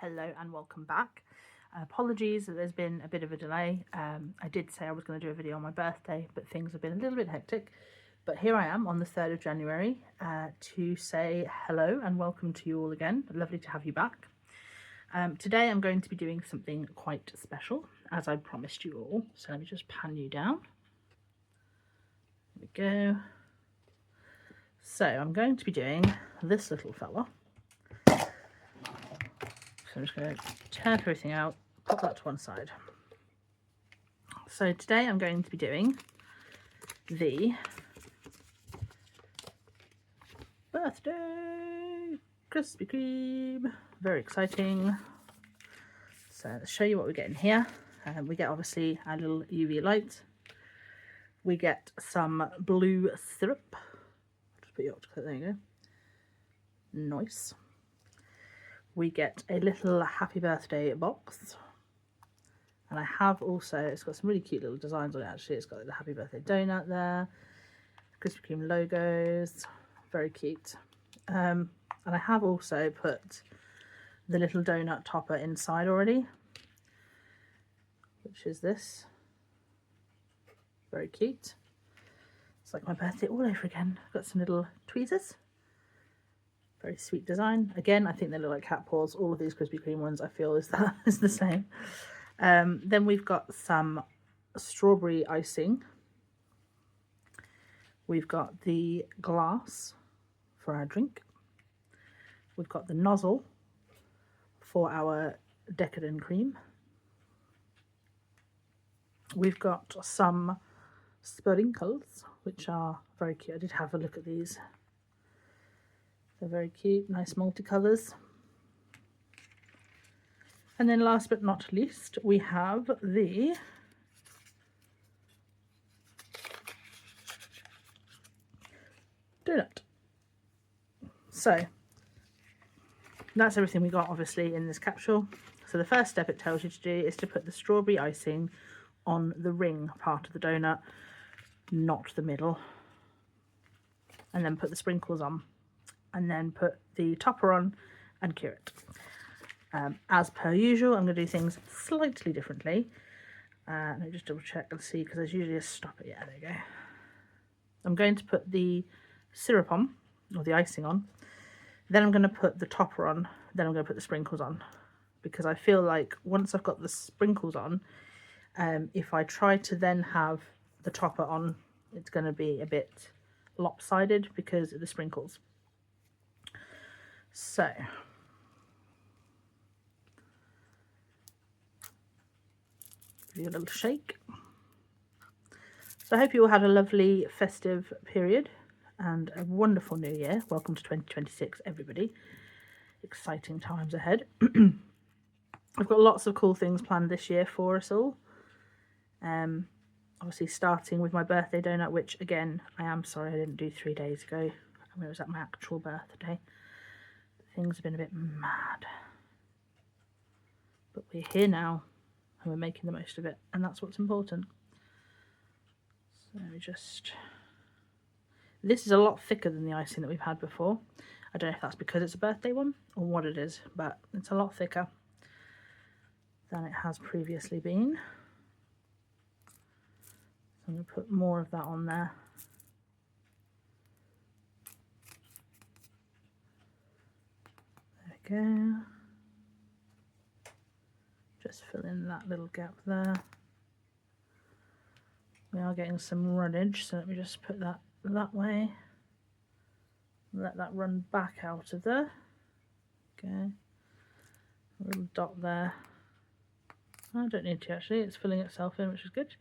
Hello and welcome back. Apologies that there's been a bit of a delay. I did say I was going to do a video on my birthday, but things have been a little bit hectic. But here I am on the 3rd of January to say hello and welcome to you all again. Lovely to have you back. Today I'm going to be doing something quite special, as I promised you all. So let me just pan you down. There we go. So I'm going to be doing this little fella. So I'm just going to tear everything out, put that to one side. So today I'm going to be doing the birthday Krispy Kreme. Very exciting. So let's show you what we get in here. We get obviously our little UV light. We get some blue syrup. Just put you up to there you go. Nice. We get a little happy birthday box, and I have also, it's got some really cute little designs on it actually. It's got the happy birthday donut there, Krispy Kreme logos, very cute. And I have also put the little donut topper inside already, which is this, very cute. It's like my birthday all over again. I've got some little tweezers. Very sweet design. Again, I think they look like cat paws. All of these Krispy Kreme ones I feel is the same. Then we've got some strawberry icing. We've got the glass for our drink. We've got the nozzle for our decadent cream. We've got some sprinkles, which are very cute. I did have a look at these. They're very cute, nice multicolours. And then last but not least, we have the donut. So that's everything we got obviously in this capsule. So the first step it tells you to do is to put the strawberry icing on the ring part of the donut, not the middle, and then put the sprinkles on, and then put the topper on and cure it. As per usual, I'm going to do things slightly differently. Let me just double check and see, because there's usually a stopper. Yeah, there you go. I'm going to put the syrup on, or the icing on. Then I'm going to put the topper on. Then I'm going to put the sprinkles on. Because I feel like once I've got the sprinkles on, if I try to then have the topper on, it's going to be a bit lopsided because of the sprinkles. So give you a little shake. So I hope you all had a lovely festive period and a wonderful new year. Welcome to 2026, everybody. Exciting times ahead. I've got lots of cool things planned this year for us all. Obviously starting with my birthday donut, which again, I am sorry I didn't do 3 days ago. I mean, it was at my actual birthday. Things have been a bit mad. But we're here now and we're making the most of it, and that's what's important. So we just... This is a lot thicker than the icing that we've had before. I don't know if that's because it's a birthday one or what it is, but it's a lot thicker than it has previously been. So I'm going to put more of that on there. There we go. Just fill in that little gap there. We are getting some runnage, so let me just put that way. Let that run back out of there. Okay. A little dot there. I don't need to actually, it's filling itself in, which is good.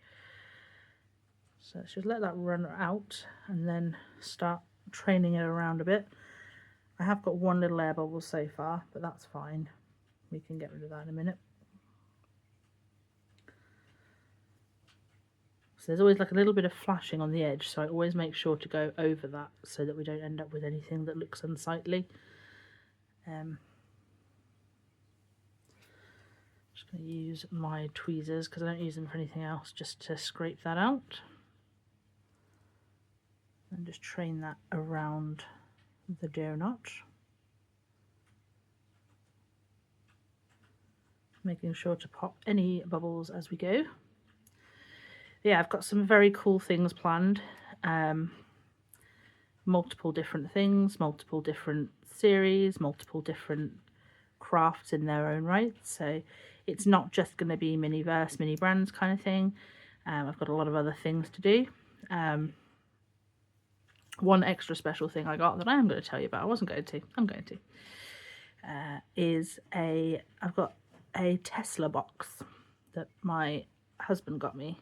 So let's just let that run out and then start training it around a bit. I have got one little air bubble so far, but that's fine. We can get rid of that in a minute. So there's always like a little bit of flashing on the edge, so I always make sure to go over that so that we don't end up with anything that looks unsightly. Just going to use my tweezers because I don't use them for anything else, just to scrape that out. And just train that around the donut. making sure to pop any bubbles as we go. Yeah, I've got some very cool things planned. Multiple different things, multiple different series, multiple different crafts in their own right. So it's not just going to be mini brands kind of thing. I've got a lot of other things to do. One extra special thing I got that I am going to tell you about, I wasn't going to, I'm going to, I've got a Tesla box that my husband got me.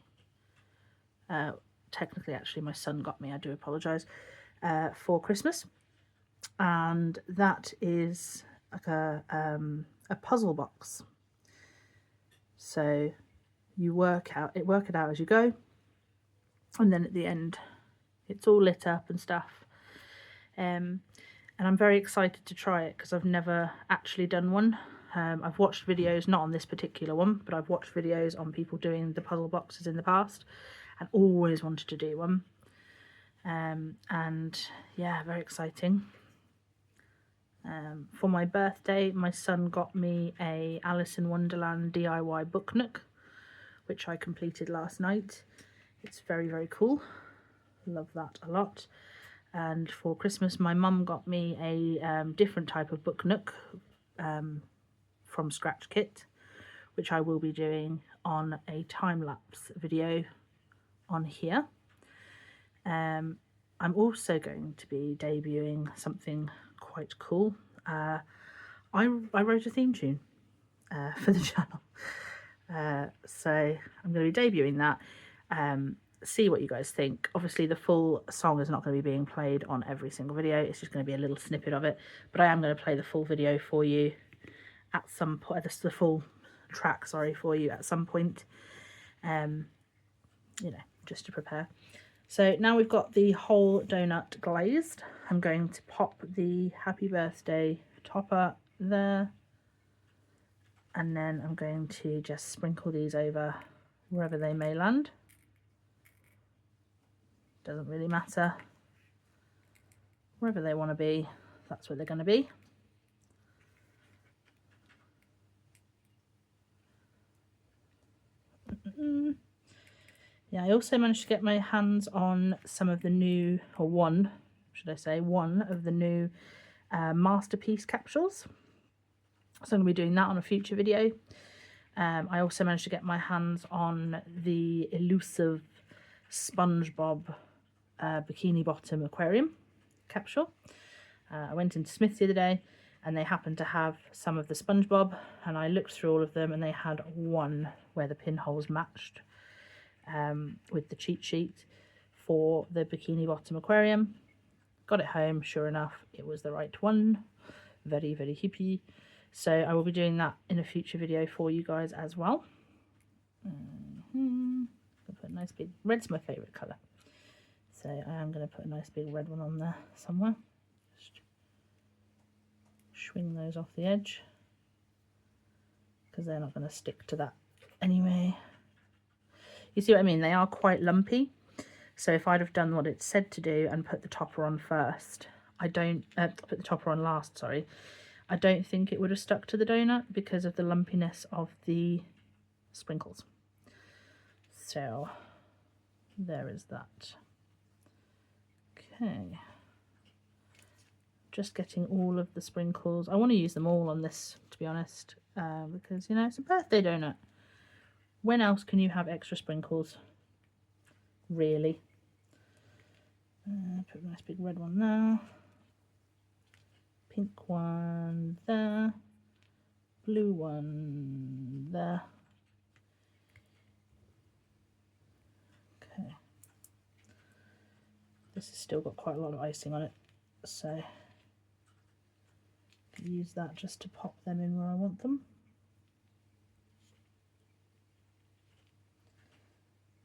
Technically, actually, my son got me, I do apologise, for Christmas. And that is like a puzzle box. So you work it out as you go, and then at the end it's all lit up and stuff. And I'm very excited to try it because I've never actually done one. I've watched videos, not on this particular one, but I've watched videos on people doing the puzzle boxes in the past and always wanted to do one. And yeah, very exciting. For my birthday, my son got me a Alice in Wonderland DIY book nook, which I completed last night. It's very, very cool. Love that a lot. And for Christmas, my mum got me a different type of book nook from scratch kit, which I will be doing on a time-lapse video on here. I'm also going to be debuting something quite cool. I wrote a theme tune for the channel, so I'm going to be debuting that. See what you guys think. Obviously the full song is not going to be being played on every single video, it's just going to be a little snippet of it, but I am going to play the full video for you at some point, the full track, sorry, for you at some point, you know, just to prepare. So now we've got the whole donut glazed, I'm going to pop the happy birthday topper there, and then I'm going to just sprinkle these over wherever they may land. Doesn't really matter. Wherever they want to be, that's where they're going to be. Yeah, I also managed to get my hands on some of the new, or one, should I say, one of the new masterpiece capsules. So I'm going to be doing that on a future video. I also managed to get my hands on the elusive SpongeBob bikini bottom aquarium capsule. I went into Smith's the other day and they happened to have some of the SpongeBob, and I looked through all of them and they had one where the pinholes matched with the cheat sheet for the bikini bottom aquarium. Got it home, sure enough it was the right one. Very, very hippie. So I will be doing that in a future video for you guys as well. I'll put a nice big, red's my favourite colour, so I am going to put a nice big red one on there somewhere. Just swing those off the edge because they're not going to stick to that anyway. You see what I mean? They are quite lumpy, so if I'd have done what it said to do and put the topper on first, put the topper on last, sorry, I don't think it would have stuck to the donut because of the lumpiness of the sprinkles. So there is that. Okay, just getting all of the sprinkles. I want to use them all on this, to be honest, because, you know, it's a birthday donut. When else can you have extra sprinkles, really? Put a nice big red one there, pink one there, blue one there. Okay, this has still got quite a lot of icing on it, so I can use that just to pop them in where I want them.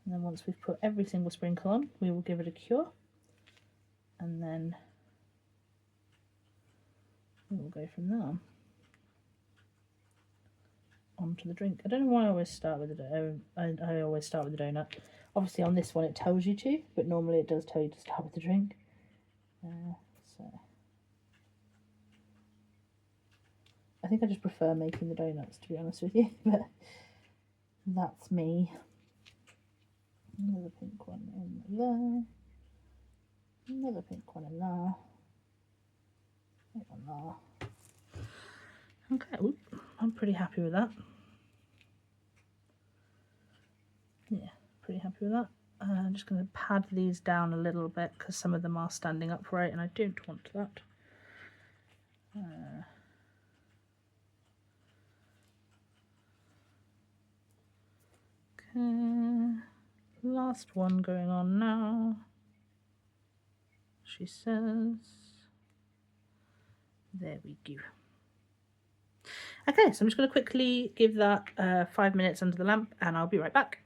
And then once we've put every single sprinkle on, we will give it a cure, and then we'll go from there onto the drink. I don't know why I always start with the I always start with the donut. Obviously on this one it tells you to, but normally it does tell you to start with the drink. So I think I just prefer making the donuts, to be honest with you, but that's me. Another pink one in there. Another pink one in there. Pink one there. Okay, ooh, I'm pretty happy with that. Yeah, pretty happy with that. I'm just going to pad these down a little bit because some of them are standing upright and I don't want that. Okay, last one going on now, she says. There we go. Okay, so I'm just going to quickly give that 5 minutes under the lamp and I'll be right back.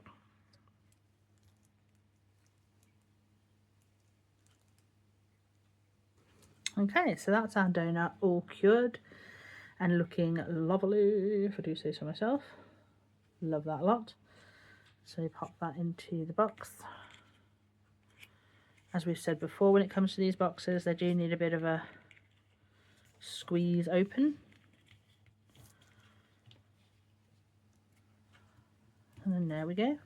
Okay, so that's our donut all cured and looking lovely, if I do say so myself. Love that a lot. So you pop that into the box. As we've said before, when it comes to these boxes, they do need a bit of a squeeze open. And then there we go.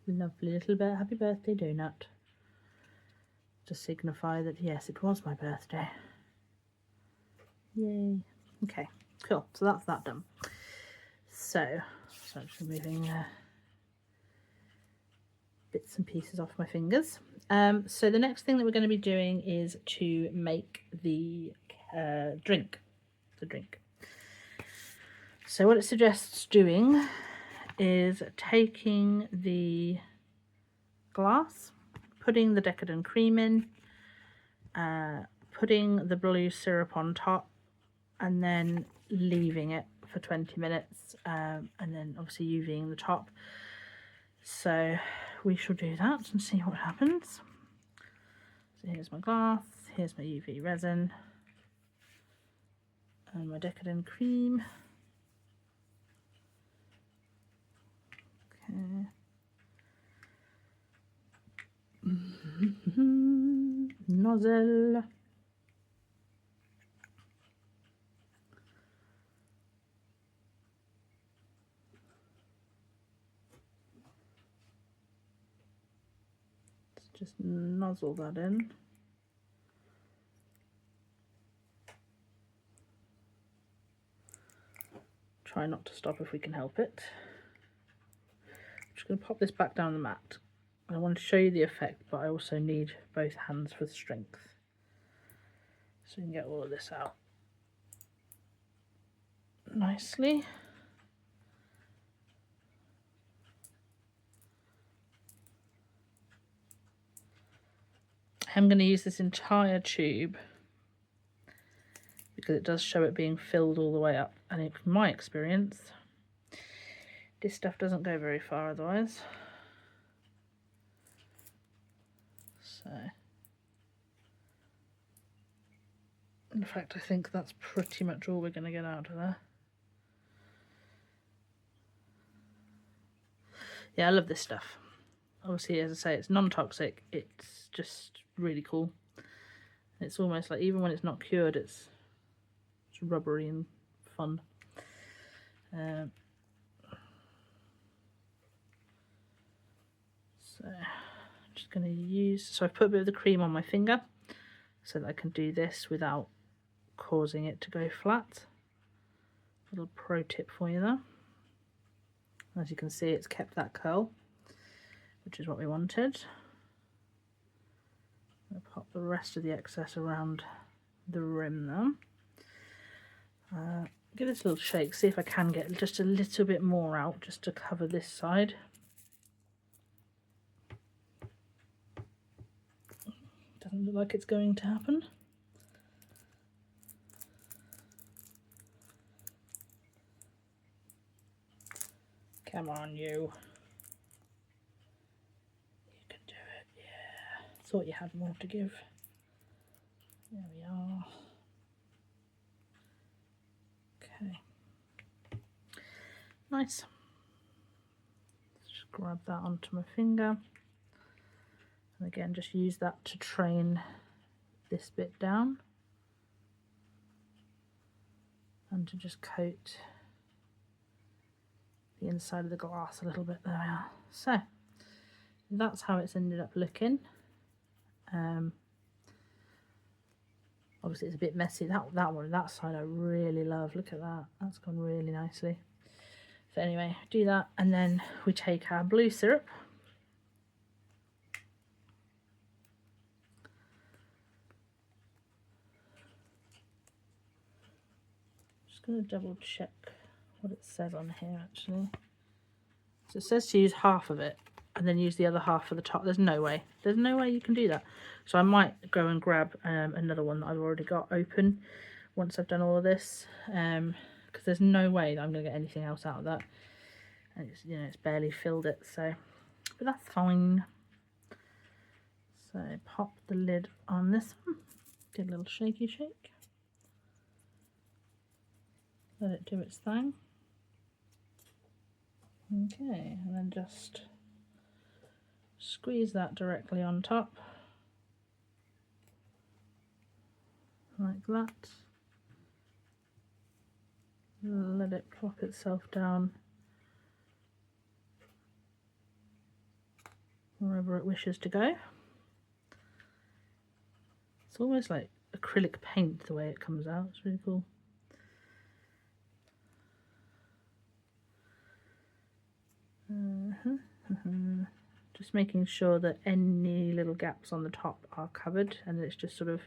Lovely little happy birthday donut. To signify that, yes, it was my birthday. Yay. Okay, cool. So that's that done. So I'm just removing bits and pieces off my fingers. So the next thing that we're going to be doing is to make the drink. So what it suggests doing is taking the glass, putting the decadent cream in, putting the blue syrup on top, and then leaving it for 20 minutes, and then obviously UVing the top. So we shall do that and see what happens. So here's my glass, here's my UV resin, and my decadent cream. Okay. Nozzle. Let's just nozzle that in. Try not to stop if we can help it. I'm just going to pop this back down the mat. I want to show you the effect, but I also need both hands for strength. So we can get all of this out nicely. I'm going to use this entire tube because it does show it being filled all the way up, and in my experience, this stuff doesn't go very far otherwise. So, in fact, I think that's pretty much all we're going to get out of there. Yeah, I love this stuff. Obviously, as I say, it's non-toxic. It's just really cool. It's almost like, even when it's not cured, it's rubbery and fun. So I'm just going to use, so I've put a bit of the cream on my finger so that I can do this without causing it to go flat. Little pro tip for you there. As you can see, it's kept that curl, which is what we wanted. I'll pop the rest of the excess around the rim there. Give this a little shake, see if I can get just a little bit more out, just to cover this side. Doesn't look like it's going to happen. Come on, you. You can do it, yeah. Thought you had more to give. There we are. Okay. Nice. Just grab that onto my finger. And again, just use that to train this bit down. and to just coat the inside of the glass a little bit. There we are. So that's how it's ended up looking. Obviously it's a bit messy. That one, that side I really love. Look at that. That's gone really nicely. So anyway, do that, and then we take our blue syrup. Just going to double check what it says on here actually. So it says to use half of it and then use the other half for the top. There's no way you can do that. So I might go and grab another one that I've already got open once I've done all of this, because there's no way that I'm going to get anything else out of that, and it's, you know, it's barely filled it, so, but that's fine. So pop the lid on this one, give a little shaky shake, let it do its thing. Okay, and then just squeeze that directly on top, like that. Let it plop itself down wherever it wishes to go. It's almost like acrylic paint the way it comes out. It's really cool. Just making sure that any little gaps on the top are covered and it's just sort of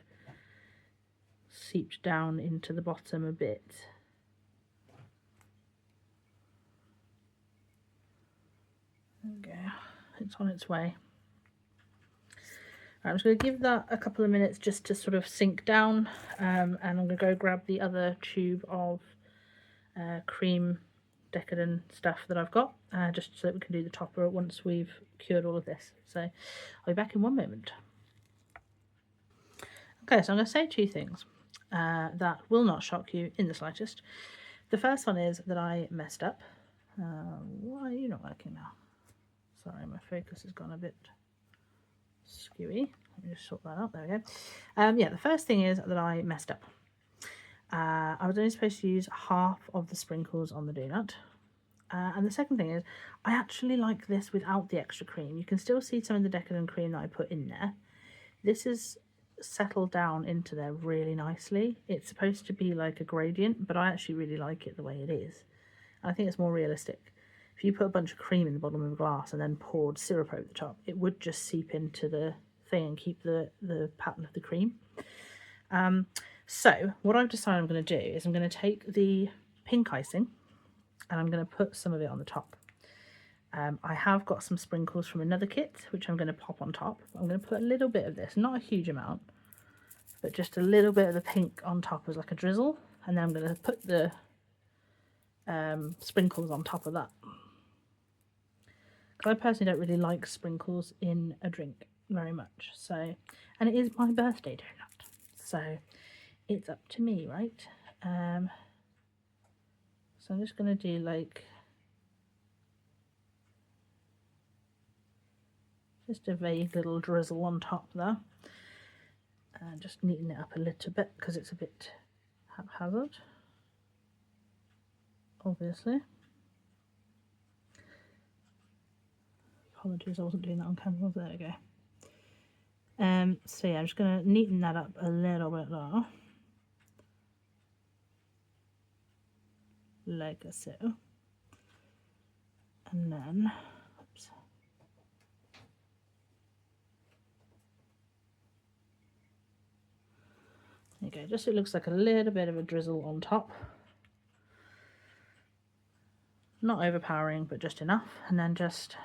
seeped down into the bottom a bit. There we go, it's on its way. I'm just going to give that a couple of minutes just to sort of sink down, and I'm going to go grab the other tube of cream decadent stuff that I've got, just so that we can do the topper once we've cured all of this. So I'll be back in one moment. Okay, so I'm going to say two things that will not shock you in the slightest. The first one is that I messed up. Why are you not working now? Sorry, my focus has gone a bit skewy. Let me just sort that out. There we go. Yeah, the first thing is that I messed up. I was only supposed to use half of the sprinkles on the donut. And the second thing is, I actually like this without the extra cream. You can still see some of the decadent cream that I put in there. This is settled down into there really nicely. It's supposed to be like a gradient, but I actually really like it the way it is. I think it's more realistic. If you put a bunch of cream in the bottom of a glass and then poured syrup over the top, it would just seep into the thing and keep the pattern of the cream. So what I've decided I'm going to do is I'm going to take the pink icing and I'm going to put some of it on the top. I have got some sprinkles from another kit which I'm going to pop on top. I'm going to put a little bit of this, not a huge amount, but just a little bit of the pink on top as like a drizzle, and then I'm going to put the sprinkles on top of that. I personally don't really like sprinkles in a drink very much, so, and it is my birthday donut, so it's up to me, right? So I'm just going to do like just a vague little drizzle on top there, and just neaten it up a little bit because it's a bit haphazard, obviously. Apologies, I wasn't doing that on camera. There we go. So yeah, I'm just going to neaten that up a little bit there, like so, and then, oops, there you go. Just so it looks like a little bit of a drizzle on top, not overpowering, but just enough, and then just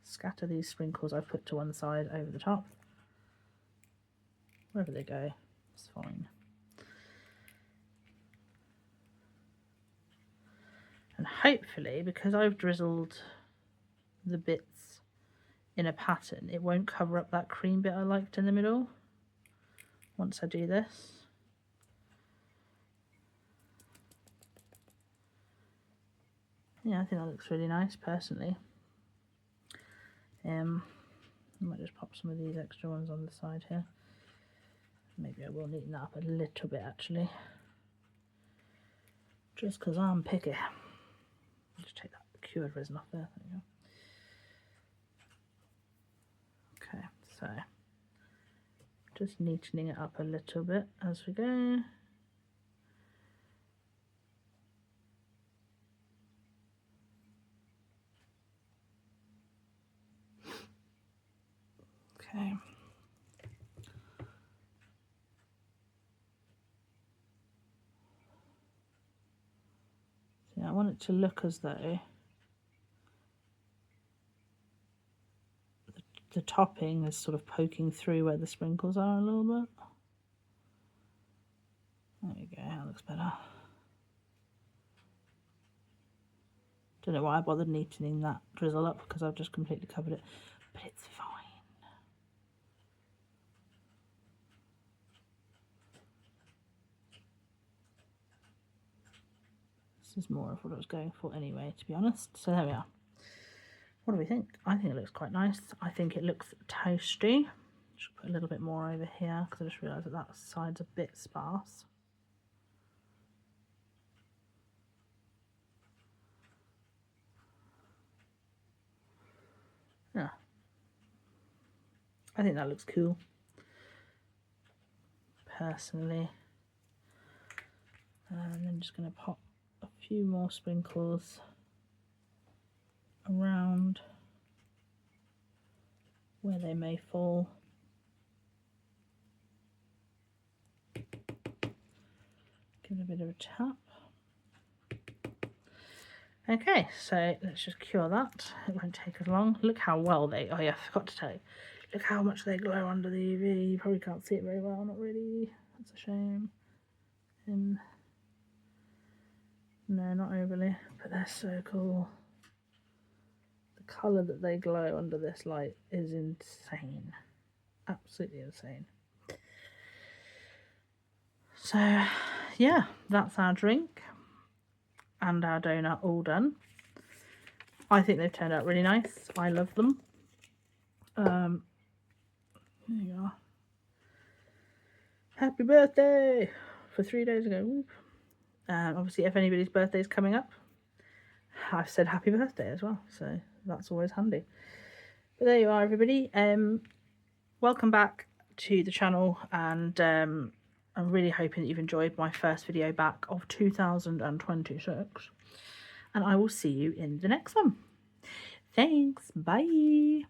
scatter these sprinkles I've put to one side over the top. Wherever they go, it's fine. And hopefully, because I've drizzled the bits in a pattern, it won't cover up that cream bit I liked in the middle once I do this. Yeah, I think that looks really nice personally. I might just pop some of these extra ones on the side here. Maybe I will neaten that up a little bit actually. just because I'm picky. Just take that cured resin off there. There you go. Okay, so just neatening it up a little bit as we go. Okay. So I want it to look as though the topping is sort of poking through where the sprinkles are a little bit. There we go, that looks better. Don't know why I bothered neatening that drizzle up because I've just completely covered it, but it's fine. This is more of what I was going for anyway, to be honest. So there we are. What do we think? I think it looks quite nice. I think it looks toasty. Should put a little bit more over here because I just realised that that side's a bit sparse. Yeah, I think that looks cool, personally. And I'm just going to pop a few more sprinkles around where they may fall. Give it a bit of a tap. Okay, so let's just cure that. It won't take as long. Look how well they, oh yeah, I forgot to tell you. Look how much they glow under the UV. You probably can't see it very well, not really. That's a shame. No, not overly, but they're so cool. The colour that they glow under this light is insane. Absolutely insane. So, yeah, that's our drink and our donut all done. I think they've turned out really nice. I love them. There you are. Happy birthday for 3 days ago. Obviously, if anybody's birthday is coming up, I've said happy birthday as well, so that's always handy. But there you are, everybody. Welcome back to the channel, and I'm really hoping that you've enjoyed my first video back of 2026, and I will see you in the next one. Thanks, bye.